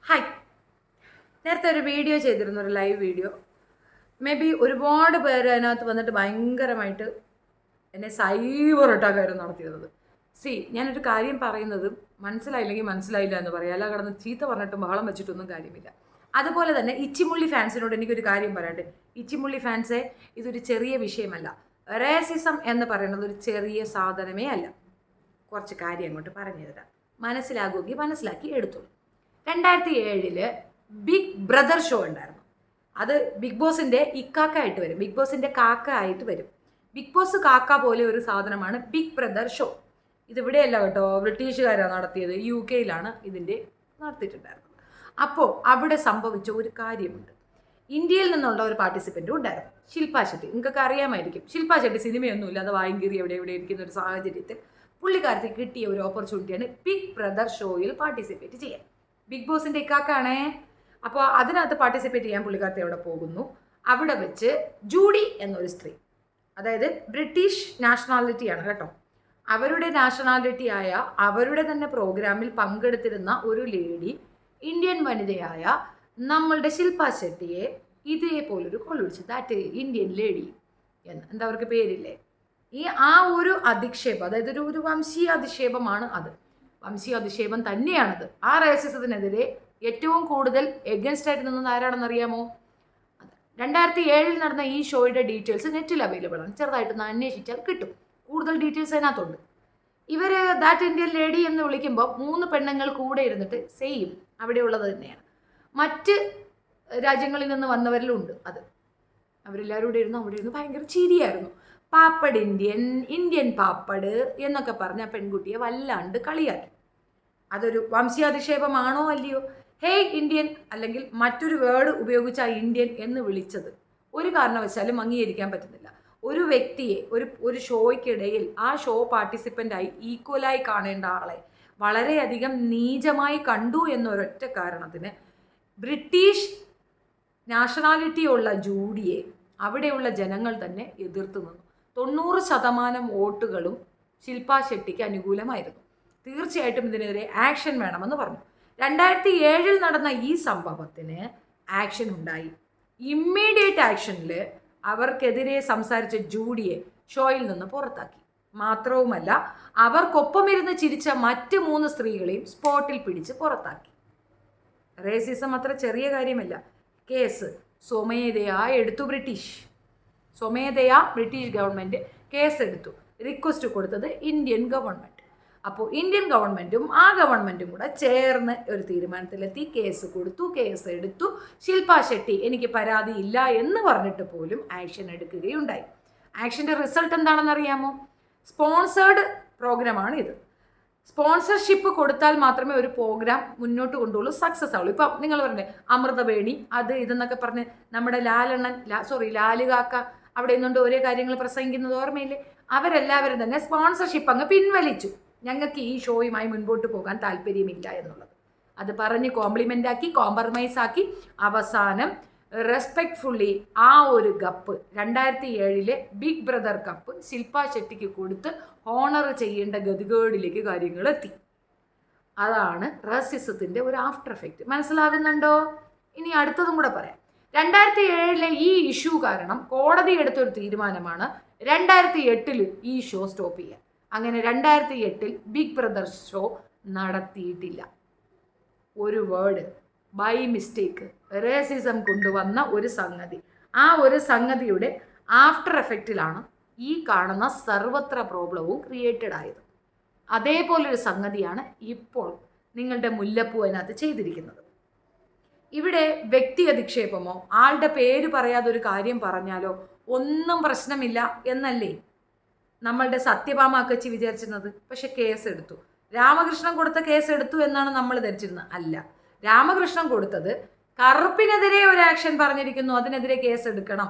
Hi, നേരത്തെ ഒരു video ചെയ്തിരുന്നു, ഒരു ലൈവ് വീഡിയോ. മേ ബി ഒരുപാട് പേര് അതിനകത്ത് വന്നിട്ട് ഭയങ്കരമായിട്ട് എന്നെ സൈബർ അറ്റാക്കായിരുന്നു നടത്തിയിരുന്നത്. ഞാനൊരു കാര്യം പറയുന്നത് മനസ്സിലായില്ലെങ്കിൽ മനസ്സിലായില്ല എന്ന് പറയാം, അല്ല കിടന്ന് ചീത്ത പറഞ്ഞിട്ടും ബഹളം വെച്ചിട്ടൊന്നും കാര്യമില്ല. അതുപോലെ തന്നെ ഇച്ചിമുള്ളി ഫാൻസിനോട് എനിക്കൊരു കാര്യം പറയട്ടെ. ഇച്ചിമുള്ളി ഫാൻസെ, ഇതൊരു ചെറിയ വിഷയമല്ല. റേസിസം എന്ന് പറയുന്നത് ഒരു ചെറിയ സാധനമേ അല്ല. കുറച്ച് കാര്യം അങ്ങോട്ട് പറഞ്ഞു തരാം, മനസ്സിലാകുമെങ്കിൽ മനസ്സിലാക്കി എടുത്തോളൂ. 2007 ബിഗ് ബ്രദർ ഷോ ഉണ്ടായിരുന്നു. അത് ബിഗ് ബോസിൻ്റെ ഇക്കാക്ക ആയിട്ട് വരും, ബിഗ് ബോസിൻ്റെ കാക്ക ആയിട്ട് വരും. ബിഗ് ബോസ് കാക്ക പോലെ ഒരു സാധനമാണ് ബിഗ് ബ്രദർ ഷോ. ഇതിവിടെയല്ല കേട്ടോ, ബ്രിട്ടീഷുകാരാണ് നടത്തിയത്, UK ഇതിൻ്റെ നടത്തിയിട്ടുണ്ടായിരുന്നത്. അപ്പോൾ അവിടെ സംഭവിച്ച ഒരു കാര്യമുണ്ട്. ഇന്ത്യയിൽ നിന്നുള്ള ഒരു പാർട്ടിസിപ്പൻറ്റും ഉണ്ടായിരുന്നു, ശില്പാ ഷെട്ടി. നിങ്ങൾക്കൊക്കെ അറിയാമായിരിക്കും. ശില്പാ ഷെട്ടി സിനിമയൊന്നുമില്ല, അത് വാങ്ങിക്കേറി എവിടെ ഇരിക്കുന്ന ഒരു സാഹചര്യത്തിൽ പുള്ളിക്കാരത്തി കിട്ടിയ ഒരു ഓപ്പർച്യൂണിറ്റിയാണ് ബിഗ് ബ്രദർ ഷോയിൽ പാർട്ടിസിപ്പേറ്റ് ചെയ്യാൻ. ബിഗ് ബോസിൻ്റെ ഇക്കാക്കാണേ. അപ്പോൾ അതിനകത്ത് പാർട്ടിസിപ്പേറ്റ് ചെയ്യാൻ പുള്ളിക്കാരത്തി അവിടെ പോകുന്നു. അവിടെ വെച്ച് ജൂഡി എന്നൊരു സ്ത്രീ, അതായത് ബ്രിട്ടീഷ് നാഷണാലിറ്റിയാണ് കേട്ടോ, അവരുടെ നാഷണാലിറ്റി ആയ അവരുടെ തന്നെ പ്രോഗ്രാമിൽ പങ്കെടുത്തിരുന്ന ഒരു ലേഡി, ഇന്ത്യൻ വനിതയായ നമ്മളുടെ ശില്പാ ഷെട്ടിയെ ഇതേപോലൊരു കോൾ വിളിച്ചു. ദാറ്റ് ഇന്ത്യൻ ലേഡി എന്ന്, എന്താ അവർക്ക് പേരില്ലേ? ആ ഒരു അധിക്ഷേപം, അതായത് ഒരു വംശീയ അധിക്ഷേപമാണ് അത്. വംശീയ അധിക്ഷേപം തന്നെയാണത്. ആ റേസിസത്തിനെതിരെ ഏറ്റവും കൂടുതൽ എഗൻസ്റ്റ് ആയിട്ട് നിന്നത് ആരാണെന്നറിയാമോ? 2007 നടന്ന ഈ ഷോയുടെ ഡീറ്റെയിൽസ് നെറ്റിൽ അവൈലബിൾ ആണ്. ചെറുതായിട്ടൊന്ന് അന്വേഷിച്ചാൽ കിട്ടും, കൂടുതൽ ഡീറ്റെയിൽസ് അതിനകത്തുണ്ട്. ഇവർ ദാറ്റ് ഇന്ത്യൻ ലേഡി എന്ന് വിളിക്കുമ്പോൾ 3 പെണ്ണുങ്ങൾ കൂടെ ഇരുന്നിട്ട് സെയിം അവിടെയുള്ളത് തന്നെയാണ്. മറ്റ് രാജ്യങ്ങളിൽ നിന്ന് വന്നവരിലും ഉണ്ട് അത്. അവരെല്ലാവരും കൂടെ ഇരുന്ന് അവിടെ ഇരുന്ന് ഭയങ്കര ചിരിയായിരുന്നു. പാപ്പട് ഇന്ത്യൻ, ഇന്ത്യൻ പാപ്പട് എന്നൊക്കെ പറഞ്ഞ പെൺകുട്ടിയെ വല്ലാണ്ട് കളിയാക്കി. അതൊരു വംശീയാധിക്ഷേപമാണോ അല്ലയോ? ഹേയ് ഇന്ത്യൻ, അല്ലെങ്കിൽ മറ്റൊരു വേർഡ് ഉപയോഗിച്ച ഇന്ത്യൻ എന്ന് വിളിച്ചത് ഒരു കാരണവശാലും അംഗീകരിക്കാൻ പറ്റുന്നില്ല. ഒരു വ്യക്തിയെ ഒരു ഷോയ്ക്കിടയിൽ ആ ഷോ പാർട്ടിസിപ്പൻ്റായി ഈക്വലായി കാണേണ്ട ആളെ വളരെയധികം നീചമായി കണ്ടു എന്നൊരൊറ്റ കാരണത്തിന് ബ്രിട്ടീഷ് നാഷണാലിറ്റി ഉള്ള ജൂഡിയെ അവിടെയുള്ള ജനങ്ങൾ തന്നെ എതിർത്ത് നിന്നു. 90% വോട്ടുകളും ശില്പാ ഷെട്ടിക്ക് അനുകൂലമായിരുന്നു. തീർച്ചയായിട്ടും ഇതിനെതിരെ ആക്ഷൻ വേണമെന്ന് പറഞ്ഞു. 2007 നടന്ന ഈ സംഭവത്തിന് ആക്ഷൻ ഉണ്ടായി. ഇമ്മീഡിയറ്റ് ആക്ഷനിൽ അവർക്കെതിരെ സംസാരിച്ച ജൂഡിയെ ഷോയിൽ നിന്ന് പുറത്താക്കി. മാത്രവുമല്ല, അവർക്കൊപ്പമിരുന്ന് ചിരിച്ച മറ്റ് 3 സ്ത്രീകളെയും സ്പോട്ടിൽ പിടിച്ച് പുറത്താക്കി. റേസിസം അത്ര ചെറിയ കാര്യമല്ല. കേസ് സ്വമേധയാ എടുത്തു സ്വമേധയാ ബ്രിട്ടീഷ് ഗവൺമെൻറ് കേസെടുത്തു. റിക്വസ്റ്റ് കൊടുത്തത് ഇന്ത്യൻ ഗവൺമെൻറ്. അപ്പോൾ ഇന്ത്യൻ ഗവൺമെൻറ്റും ആ ഗവൺമെൻറ്റും കൂടെ ചേർന്ന് ഒരു തീരുമാനത്തിലെത്തി, കേസ് കൊടുത്തു, കേസ് എടുത്തു. ശില്പാ ഷെട്ടി എനിക്ക് പരാതിയില്ല എന്ന് പറഞ്ഞിട്ട് പോലും ആക്ഷൻ എടുക്കുകയുണ്ടായി. ആക്ഷൻ്റെ റിസൾട്ട് എന്താണെന്നറിയാമോ? സ്പോൺസേർഡ് പ്രോഗ്രാമാണ് ഇത്. സ്പോൺസർഷിപ്പ് കൊടുത്താൽ മാത്രമേ ഒരു പ്രോഗ്രാം മുന്നോട്ട് കൊണ്ടുപോകുള്ളൂ, സക്സസ് ആവുള്ളൂ. ഇപ്പം നിങ്ങൾ പറഞ്ഞേ അമൃതവേണി അത് ഇതെന്നൊക്കെ പറഞ്ഞ് നമ്മുടെ ലാലുകാക്ക അവിടെ നിന്നുകൊണ്ട് ഓരോ കാര്യങ്ങൾ പ്രസംഗിക്കുന്നത് ഓർമ്മയില്ലേ? അവരെല്ലാവരും തന്നെ സ്പോൺസർഷിപ്പ് അങ്ങ് പിൻവലിച്ചു. ഞങ്ങൾക്ക് ഈ ഷോയുമായി മുൻപോട്ട് പോകാൻ താല്പര്യമില്ല എന്നുള്ളത് അത് പറഞ്ഞ് കോംപ്ലിമെൻ്റ് ആക്കി, കോംപ്രമൈസ് ആക്കി, അവസാനം റെസ്പെക്ട്ഫുള്ളി ആ ഒരു കപ്പ് 2007 ബിഗ് ബ്രദർ കപ്പ് ശില്പാ ഷെട്ടിക്ക് കൊടുത്ത് ഓണർ ചെയ്യേണ്ട ഗതികേടിലേക്ക് കാര്യങ്ങൾ എത്തി. അതാണ് റേസിസത്തിൻ്റെ ഒരു ആഫ്റ്റർ എഫക്റ്റ്. മനസ്സിലാകുന്നുണ്ടോ? ഇനി അടുത്തതും കൂടെ പറയാം. 2007 ഈ ഇഷ്യൂ കാരണം കോടതി എടുത്തൊരു തീരുമാനമാണ് 2008 ഈ ഷോ സ്റ്റോപ്പ് ചെയ്യാൻ. അങ്ങനെ 2008 ബിഗ് ബ്രദർ ഷോ നടത്തിയിട്ടില്ല. ഒരു വേർഡ് ബൈ മിസ്റ്റേക്ക് റേസിസം കൊണ്ടുവന്ന ഒരു സംഗതി, ആ ഒരു സംഗതിയുടെ ആഫ്റ്റർ എഫക്റ്റിലാണ് ഈ കാണുന്ന സർവത്ര പ്രോബ്ലവും ക്രിയേറ്റഡ് ആയത്. അതേപോലൊരു സംഗതിയാണ് ഇപ്പോൾ നിങ്ങളുടെ മുല്ലപ്പൂ അതിനകത്ത് ചെയ്തിരിക്കുന്നത്. ഇവിടെ വ്യക്തി അധിക്ഷേപമോ ആളുടെ പേര് പറയാതെ ഒരു കാര്യം പറഞ്ഞാലോ ഒന്നും പ്രശ്നമില്ല എന്നല്ലേ നമ്മളുടെ സത്യഭാമ അക്കച്ചി വിചാരിച്ചിരുന്നത്. പക്ഷെ കേസെടുത്തു. രാമകൃഷ്ണൻ കൊടുത്ത കേസെടുത്തു എന്നാണ് നമ്മൾ ധരിച്ചിരുന്നത്. അല്ല, രാമകൃഷ്ണൻ കൊടുത്തത് കറുപ്പിനെതിരെ ഒരു ആക്ഷൻ പറഞ്ഞിരിക്കുന്നു, അതിനെതിരെ കേസ്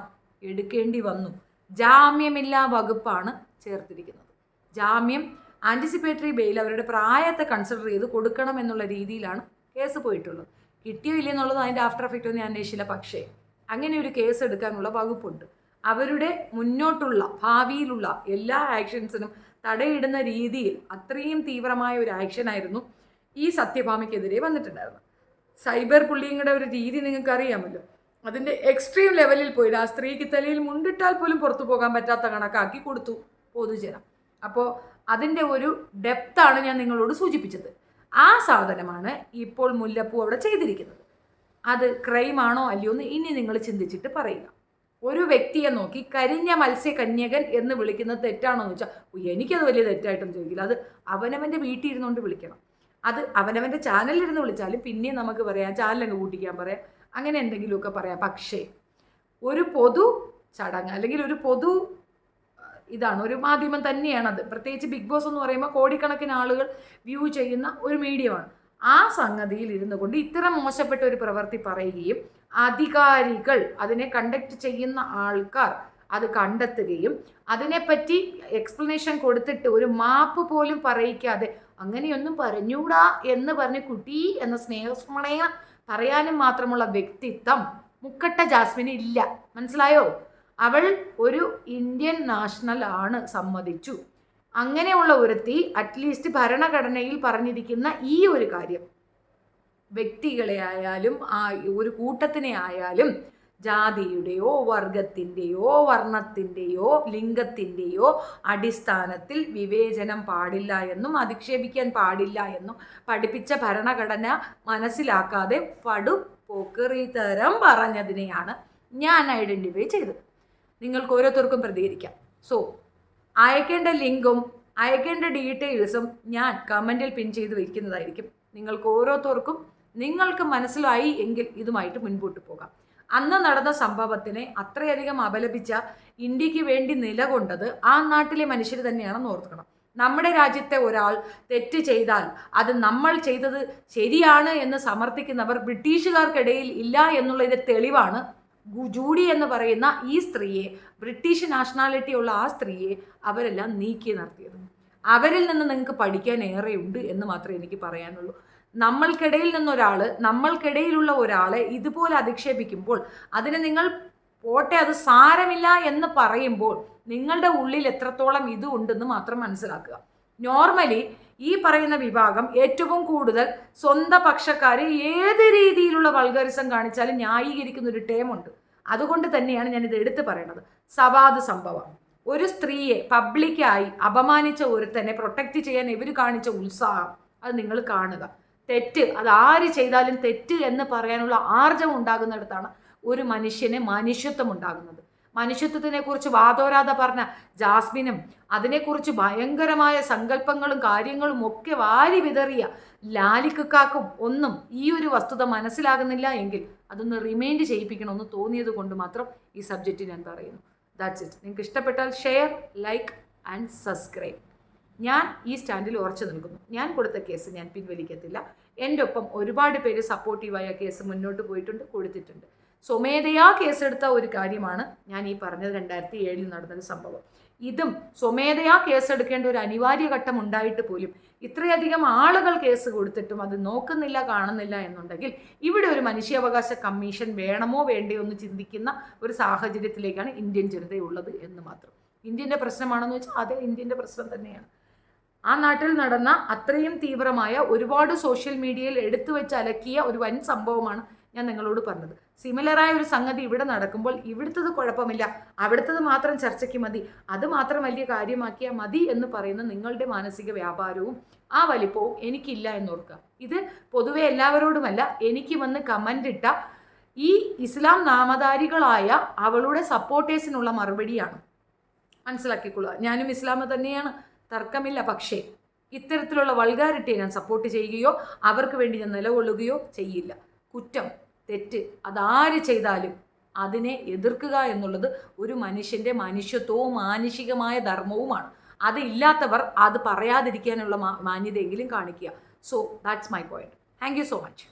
എടുക്കേണ്ടി വന്നു. ജാമ്യമില്ലാ വകുപ്പാണ് ചേർത്തിരിക്കുന്നത്. ജാമ്യം, ആൻറ്റിസിപ്പേറ്ററി ബെയിൽ അവരുടെ പ്രായത്തെ കൺസിഡർ ചെയ്ത് കൊടുക്കണം എന്നുള്ള രീതിയിലാണ് കേസ് പോയിട്ടുള്ളത്. കിട്ടിയോ ഇല്ലെന്നുള്ളത് അതിൻ്റെ ആഫ്റ്റർ എഫക്റ്റ് ഒന്നും ഞാൻ അന്വേഷിച്ചില്ല. പക്ഷേ അങ്ങനെ ഒരു കേസ് എടുക്കാനുള്ള വകുപ്പുണ്ട്. അവരുടെ മുന്നോട്ടുള്ള ഭാവിയിലുള്ള എല്ലാ ആക്ഷൻസിനും തടയിടുന്ന രീതിയിൽ അത്രയും തീവ്രമായ ഒരു ആക്ഷനായിരുന്നു ഈ സത്യഭാമയ്ക്കെതിരെ വന്നിട്ടുണ്ടായിരുന്നത്. സൈബർ ബുള്ളിങ്ങിയുടെ ഒരു രീതി നിങ്ങൾക്ക് അറിയാമല്ലോ. അതിൻ്റെ എക്സ്ട്രീം ലെവലിൽ പോയിട്ട് ആ സ്ത്രീക്ക് തലയിൽ മുണ്ടിട്ടാൽ പോലും പുറത്തു പോകാൻ പറ്റാത്ത കണക്കാക്കി കൊടുത്തു പൊതുജനം. അപ്പോൾ അതിൻ്റെ ഒരു ഡെപ്താണ് ഞാൻ നിങ്ങളോട് സൂചിപ്പിച്ചത്. ആ സാധനമാണ് ഇപ്പോൾ മുല്ലപ്പൂ അവിടെ ചെയ്തിരിക്കുന്നത്. അത് ക്രൈമാണോ അല്ലയോ എന്ന് ഇനി നിങ്ങൾ ചിന്തിച്ചിട്ട് പറയുക. ഒരു വ്യക്തിയെ നോക്കി കരിഞ്ഞ മത്സ്യകന്യകൻ എന്ന് വിളിക്കുന്നത് തെറ്റാണോ എന്ന് വെച്ചാൽ എനിക്കത് വലിയ തെറ്റായിട്ടൊന്നും ചോദിക്കില്ല. അത് അവനവൻ്റെ വീട്ടിൽ ഇരുന്നുകൊണ്ട് വിളിക്കണം. അത് അവനവൻ്റെ ചാനലിലിരുന്ന് വിളിച്ചാലും പിന്നെയും നമുക്ക് പറയാം, ചാനലങ്ങ് കൂട്ടിക്കാൻ പറയാം, അങ്ങനെ എന്തെങ്കിലുമൊക്കെ പറയാം. പക്ഷേ ഒരു പൊതു ചടങ്ങ് അല്ലെങ്കിൽ ഒരു പൊതു ഇതാണ്, ഒരു മാധ്യമം തന്നെയാണത്. പ്രത്യേകിച്ച് ബിഗ് ബോസ് എന്ന് പറയുമ്പോൾ കോടിക്കണക്കിന് ആളുകൾ വ്യൂ ചെയ്യുന്ന ഒരു മീഡിയമാണ്. ആ സംഗതിയിൽ ഇരുന്നു കൊണ്ട് ഇത്ര മോശപ്പെട്ട ഒരു പ്രവൃത്തി പറയുകയും അധികാരികൾ, അതിനെ കണ്ടക്ട് ചെയ്യുന്ന ആൾക്കാർ അത് കണ്ടെത്തുകയും അതിനെപ്പറ്റി എക്സ്പ്ലനേഷൻ കൊടുത്തിട്ട് ഒരു മാപ്പ് പോലും പറയിക്കാതെ അങ്ങനെയൊന്നും പറഞ്ഞൂടാ എന്ന് പറഞ്ഞ് കുട്ടി എന്ന സ്നേഹസ്മരണ പറയാനും മാത്രമുള്ള വ്യക്തിത്വം മുക്കട്ട ജാസ്മിന് ഇല്ല. മനസ്സിലായോ? അവൾ ഒരു ഇന്ത്യൻ നാഷണൽ ആണ്, സമ്മതിച്ചു. അങ്ങനെയുള്ള ഒരുത്തി അറ്റ്ലീസ്റ്റ് ഭരണഘടനയിൽ പറഞ്ഞിരിക്കുന്ന ഈ ഒരു കാര്യം വ്യക്തികളെ ആയാലും ഒരു കൂട്ടത്തിനെ ആയാലും ജാതിയുടെയോ വർഗത്തിൻ്റെയോ വർണ്ണത്തിൻ്റെയോ ലിംഗത്തിൻ്റെയോ അടിസ്ഥാനത്തിൽ വിവേചനം പാടില്ല എന്നും അധിക്ഷേപിക്കാൻ പാടില്ല എന്നും പഠിപ്പിച്ച ഭരണഘടന മനസ്സിലാക്കാതെ പടുപോക്കറിത്തരം പറഞ്ഞതിനെയാണ് ഞാൻ ഐഡൻറ്റിഫൈ ചെയ്തത്. നിങ്ങൾക്ക് ഓരോരുത്തർക്കും പ്രതികരിക്കാം. സോ അയക്കേണ്ട ലിങ്കും അയക്കേണ്ട ഡീറ്റെയിൽസും ഞാൻ കമൻറ്റിൽ പിൻ ചെയ്ത് വയ്ക്കുന്നതായിരിക്കും. നിങ്ങൾക്ക് ഓരോരുത്തർക്കും നിങ്ങൾക്ക് മനസ്സിലായി എങ്കിൽ ഇതുമായിട്ട് മുൻപോട്ട് പോകാം. അന്ന് നടന്ന സംഭവത്തിനെ അത്രയധികം അപലപിച്ച, ഇന്ത്യക്ക് വേണ്ടി നിലകൊണ്ടത് ആ നാട്ടിലെ മനുഷ്യർ തന്നെയാണെന്ന് ഓർക്കണം. നമ്മുടെ രാജ്യത്തെ ഒരാൾ തെറ്റ് ചെയ്താൽ അത് നമ്മൾ ചെയ്തത് ശരിയാണ് എന്ന് സമർത്ഥിക്കുന്നവർ ബ്രിട്ടീഷുകാർക്കിടയിൽ ഇല്ല എന്നുള്ളതിൻ്റെ തെളിവാണ് ജൂഡി എന്ന് പറയുന്ന ഈ സ്ത്രീയെ, ബ്രിട്ടീഷ് നാഷണാലിറ്റി ഉള്ള ആ സ്ത്രീയെ അവരെല്ലാം നീക്കി നിർത്തിയത്. അവരിൽ നിന്ന് നിങ്ങൾക്ക് പഠിക്കാൻ ഏറെയുണ്ട് എന്ന് മാത്രമേ എനിക്ക് പറയാനുള്ളൂ. നമ്മൾക്കിടയിലുള്ള ഒരാളെ ഇതുപോലെ അധിക്ഷേപിക്കുമ്പോൾ അതിനെ നിങ്ങൾ പോട്ടെ അത് സാരമില്ല എന്ന് പറയുമ്പോൾ നിങ്ങളുടെ ഉള്ളിൽ എത്രത്തോളം ഇത് ഉണ്ടെന്ന് മാത്രം മനസ്സിലാക്കുക. നോർമലി ഈ പറയുന്ന വിഭാഗം ഏറ്റവും കൂടുതൽ സ്വന്തം പക്ഷക്കാരെ ഏത് രീതിയിലുള്ള വൾഗറിസം കാണിച്ചാലും ന്യായീകരിക്കുന്ന ഒരു ടേമുണ്ട്. അതുകൊണ്ട് തന്നെയാണ് ഞാനിത് എടുത്തു പറയുന്നത്. സവാദ് സംഭവം, ഒരു സ്ത്രീയെ പബ്ലിക്കായി അപമാനിച്ച ഒരുത്തനെ പ്രൊട്ടക്റ്റ് ചെയ്യാൻ ഇവർ കാണിച്ച ഉത്സാഹം അത് നിങ്ങൾ കാണുക. തെറ്റ് അത് ആര് ചെയ്താലും തെറ്റ് എന്ന് പറയാനുള്ള ആർജവം ഉണ്ടാകുന്നിടത്താണ് ഒരു മനുഷ്യന് മനുഷ്യത്വം ഉണ്ടാകുന്നത്. മനുഷ്യത്വത്തിനെ കുറിച്ച് വാദോരാത പറഞ്ഞ ജാസ്മിനും അതിനെക്കുറിച്ച് ഭയങ്കരമായ സങ്കല്പങ്ങളും കാര്യങ്ങളും ഒക്കെ വാരി വിതറിയ ലാലിക്കാക്കും ഒന്നും ഈ ഒരു വസ്തുത മനസ്സിലാകുന്നില്ല എങ്കിൽ അതൊന്ന് റിമൈൻഡ് ചെയ്യിപ്പിക്കണമെന്ന് തോന്നിയത് കൊണ്ട് മാത്രം ഈ സബ്ജക്റ്റ് ഞാൻ പറയുന്നു. That's it. നിങ്ങൾക്ക് ഇഷ്ടപ്പെട്ടാൽ ഷെയർ, ലൈക്ക് ആൻഡ് സബ്സ്ക്രൈബ്. ഞാൻ ഈ സ്റ്റാൻഡിൽ ഉറച്ചു നിൽക്കുന്നു. ഞാൻ കൊടുത്ത കേസ് ഞാൻ പിൻവലിക്കത്തില്ല. എൻ്റെ ഒപ്പം ഒരുപാട് പേര് സപ്പോർട്ടീവായ കേസ് മുന്നോട്ട് പോയിട്ടുണ്ട്, കൊടുത്തിട്ടുണ്ട്. സ്വമേധയാ കേസെടുത്ത ഒരു കാര്യമാണ് ഞാൻ ഈ പറഞ്ഞത്. 2007 നടന്നൊരു സംഭവം. ഇതും സ്വമേധയാ കേസെടുക്കേണ്ട ഒരു അനിവാര്യ ഘട്ടം ഉണ്ടായിട്ട് പോലും ഇത്രയധികം ആളുകൾ കേസ് കൊടുത്തിട്ടും അത് നോക്കുന്നില്ല, കാണുന്നില്ല എന്നുണ്ടെങ്കിൽ ഇവിടെ ഒരു മനുഷ്യാവകാശ കമ്മീഷൻ വേണമോ വേണ്ടയോ എന്ന് ചിന്തിക്കുന്ന ഒരു സാഹചര്യത്തിലേക്കാണ് ഇന്ത്യൻ ജനതയുള്ളത് എന്ന് മാത്രം. ഇന്ത്യൻ്റെ പ്രശ്നമാണെന്ന് വെച്ചാൽ അതെ, ഇന്ത്യൻ്റെ പ്രശ്നം തന്നെയാണ്. ആ നാട്ടിൽ നടന്ന അത്രയും തീവ്രമായ ഒരുപാട് സോഷ്യൽ മീഡിയയിൽ എടുത്തു വെച്ച് അലക്കിയ ഒരു വൻ സംഭവമാണ് ഞാൻ നിങ്ങളോട് പറഞ്ഞത്. സിമിലറായ ഒരു സംഗതി ഇവിടെ നടക്കുമ്പോൾ ഇവിടുത്തത് കുഴപ്പമില്ല, അവിടുത്തത് മാത്രം ചർച്ചയ്ക്ക് മതി, അത് മാത്രം വലിയ കാര്യമാക്കിയാൽ മതി എന്ന് പറയുന്ന നിങ്ങളുടെ മാനസിക വ്യാപാരവും ആ വലിപ്പവും എനിക്കില്ല എന്നോർക്കുക. ഇത് പൊതുവെ എല്ലാവരോടുമല്ല, എനിക്ക് വന്ന് കമൻ്റ് ഇട്ട ഈ ഇസ്ലാം നാമധാരികളായ അവളുടെ സപ്പോർട്ടേഴ്സിനുള്ള മറുപടിയാണ്. മനസ്സിലാക്കിക്കൊള്ളുക. ഞാനും ഇസ്ലാം തന്നെയാണ്, തർക്കമില്ല. പക്ഷേ ഇത്തരത്തിലുള്ള വൾഗാരിറ്റിയെ ഞാൻ സപ്പോർട്ട് ചെയ്യുകയോ അവർക്ക് വേണ്ടി ഞാൻ നിലകൊള്ളുകയോ ചെയ്യില്ല. കുറ്റം, തെറ്റ് അതാര് ചെയ്താലും അതിനെ എതിർക്കുക എന്നുള്ളത് ഒരു മനുഷ്യൻ്റെ മനുഷ്യത്വവും മാനുഷികമായ ധർമ്മവുമാണ്. അത് ഇല്ലാത്തവർ അത് പറയാതിരിക്കാനുള്ള മാന്യതയെങ്കിലും കാണിക്കുക. So that's my point. Thank you so much.